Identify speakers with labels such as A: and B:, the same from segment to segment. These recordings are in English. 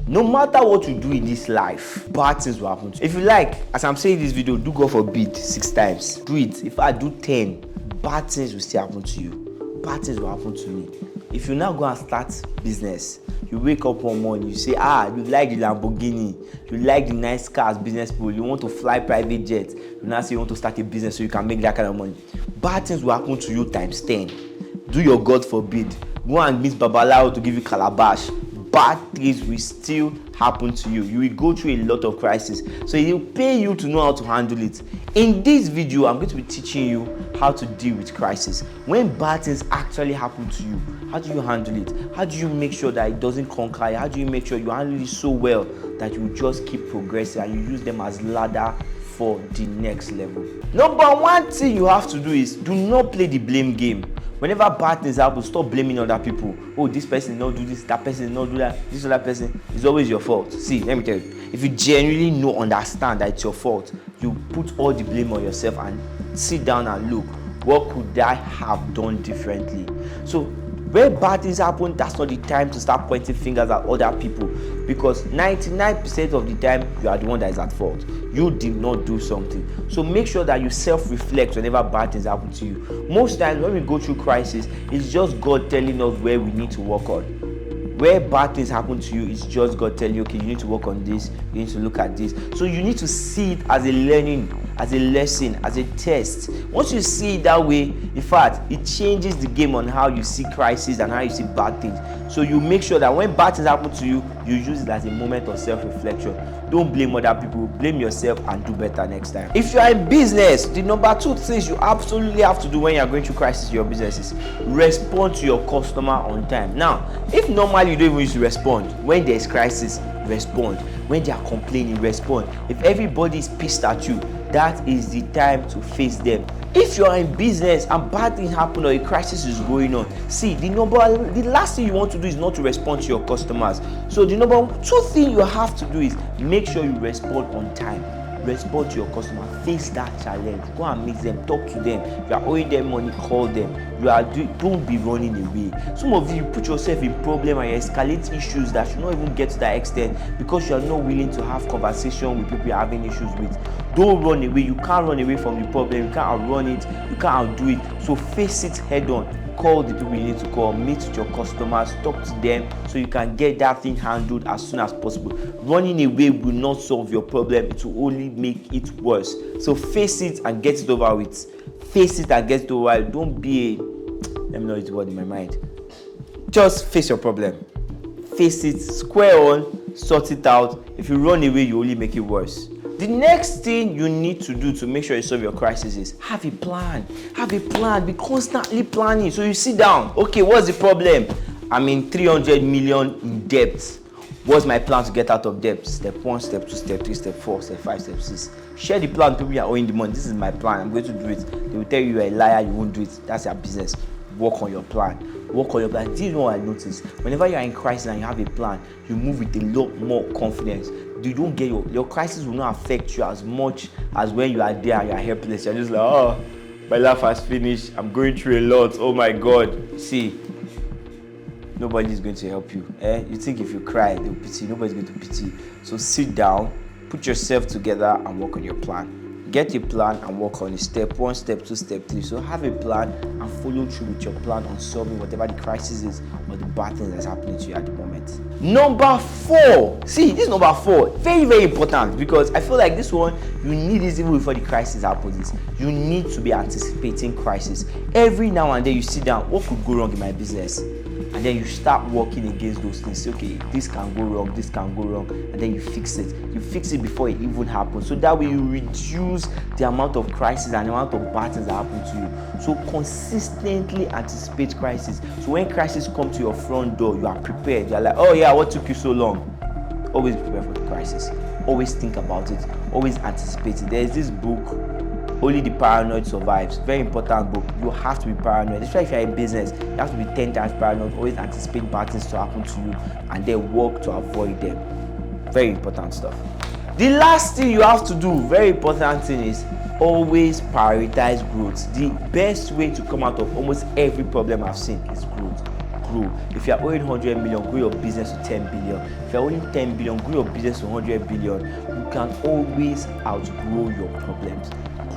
A: No matter what you do in this life, bad things will happen to you. If you like, as I'm saying this video, do God forbid 6 times. Do it. If I do 10, bad things will still happen to you. Bad things will happen to me. If you now go and start business, you wake up one morning, you say, you like the Lamborghini, you like the nice cars, business people, you want to fly private jets, you now say you want to start a business so you can make that kind of money. Bad things will happen to you times 10. Do your God forbid. Go and meet Babalawo to give you calabash. Bad things will still happen to you. You will go through a lot of crisis. So it will pay you to know how to handle it. In this video, I'm going to be teaching you how to deal with crisis. When bad things actually happen to you, how do you handle it? How do you make sure that it doesn't conquer you? How do you make sure you handle it so well that you just keep progressing and you use them as ladder for the next level? Number one thing you have to do is do not play the blame game. Whenever bad things happen, stop blaming other people. Oh, this person did not do this, that person did not do that, this other person. It's always your fault. See, let me tell you, if you genuinely understand that it's your fault, you put all the blame on yourself and sit down and look, what could I have done differently? So when bad things happen, that's not the time to start pointing fingers at other people, because 99% of the time you are the one that is at fault. You did not do something. So make sure that you self-reflect whenever bad things happen to you. Most times when we go through crisis, it's just God telling us where we need to work on. Where bad things happen to you, it's just God telling you, okay, you need to work on this, you need to look at this. So you need to see it as a learning, as a lesson, as a test. Once you see it that way, in fact, it changes the game on how you see crisis and how you see bad things. So you make sure that when bad things happen to you, you use it as a moment of self-reflection. Don't blame other people, blame yourself and do better next time. If you are in business, the number 2 things you absolutely have to do when you are going through crisis in your business is respond to your customer on time. Now, if normally you don't even use to respond, when there is crisis, respond. When they are complaining, respond. If everybody is pissed at you, that is the time to face them. If you are in business and bad things happen or a crisis is going on, see, the last thing you want to do is not to respond to your customers. So the number 2 thing you have to do is make sure you respond on time. Respond to your customer, face that challenge, go and meet them, talk to them. If you are owing them money, call them. Don't be running away. Some of you put yourself in problem and you escalate issues that should not even get to that extent because you are not willing to have conversation with people you are having issues with. Don't run away. You can't run away from the problem. You can't outrun it. You can't outdo it. So face it head on. Call the people you need to call, meet with your customers, talk to them so you can get that thing handled as soon as possible. Running away will not solve your problem, it will only make it worse. So face it and get it over with. Face it and get it over with. Don't be let me know the word in my mind. Just face your problem. Face it, square on, sort it out. If you run away, you only make it worse. The next thing you need to do to make sure you solve your crisis is have a plan. Have a plan. Be constantly planning. So you sit down. Okay, what's the problem? I'm in 300 million in debt. What's my plan to get out of debt? Step 1, step 2, step 3, step 4, step 5, step 6. Share the plan. People you are owing the money. This is my plan. I'm going to do it. They will tell you you're a liar. You won't do it. That's your business. Work on your plan. Work on your plan. Do you know what I noticed? Whenever you are in crisis and you have a plan, you move with a lot more confidence. You don't get your crisis will not affect you as much as when you are there and you are helpless. You're just like, oh, my life has finished. I'm going through a lot. Oh my God. See, nobody is going to help you. You think if you cry, they'll pity you. Nobody's going to pity you. So sit down, put yourself together and work on your plan. Get a plan and work on it. Step 1, step 2, step 3. So have a plan and follow through with your plan on solving whatever the crisis is or the bad thing that's happening to you at the moment. Number 4. See, this is number 4. Very, very important because I feel like this one, you need this even before the crisis happens. You need to be anticipating crisis. Every now and then you sit down, what could go wrong in my business? And then you start working against those things. Say, okay, this can go wrong, this can go wrong, and then you fix it. You fix it before it even happens. So that way you reduce the amount of crisis and the amount of bad things that happen to you. So consistently anticipate crisis. So when crisis comes to your front door, you are prepared. You are like, oh yeah, what took you so long? Always prepare for the crisis. Always think about it. Always anticipate it. There is this book, Only the Paranoid Survives. Very important book. You have to be paranoid. Especially if you're in business, you have to be 10 times paranoid. Always anticipate bad things to happen to you and then work to avoid them. Very important stuff. The last thing you have to do, very important thing, is always prioritize growth. The best way to come out of almost every problem I've seen is growth. grow. If you're owing 100 million, grow your business to 10 billion. If you're owing 10 billion, grow your business to 100 billion. You can always outgrow your problems.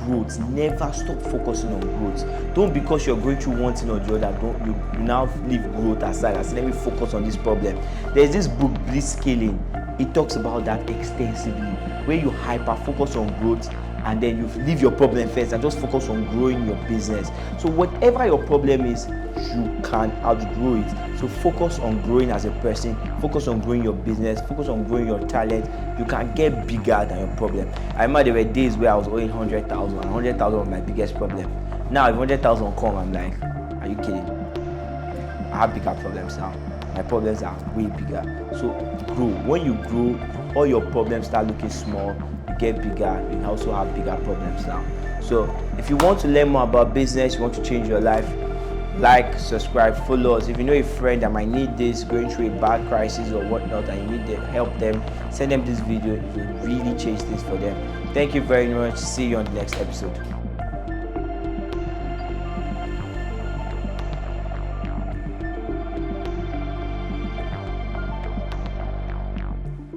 A: Growth. Never stop focusing on growth. Don't, because you're going through one thing or the other, don't you now leave growth aside and say, let me focus on this problem. There's this book, Blitzscaling. It talks about that extensively, where you hyper focus on growth and then you leave your problem first and just focus on growing your business. So whatever your problem is, you can outgrow it. So focus on growing as a person, focus on growing your business, focus on growing your talent. You can get bigger than your problem. I remember there were days where I was owing 100,000 and 100,000 was my biggest problem. Now if 100,000 come, I'm like, are you kidding? I have bigger problems now. My problems are way bigger. So grow. When you grow, all your problems start looking small. You get bigger. You also have bigger problems now. So if you want to learn more about business, you want to change your life, like, subscribe, follow us. If you know a friend that might need this, going through a bad crisis or whatnot, and you need to help them, send them this video. It will really change this for them. Thank you very much. See you on the next episode.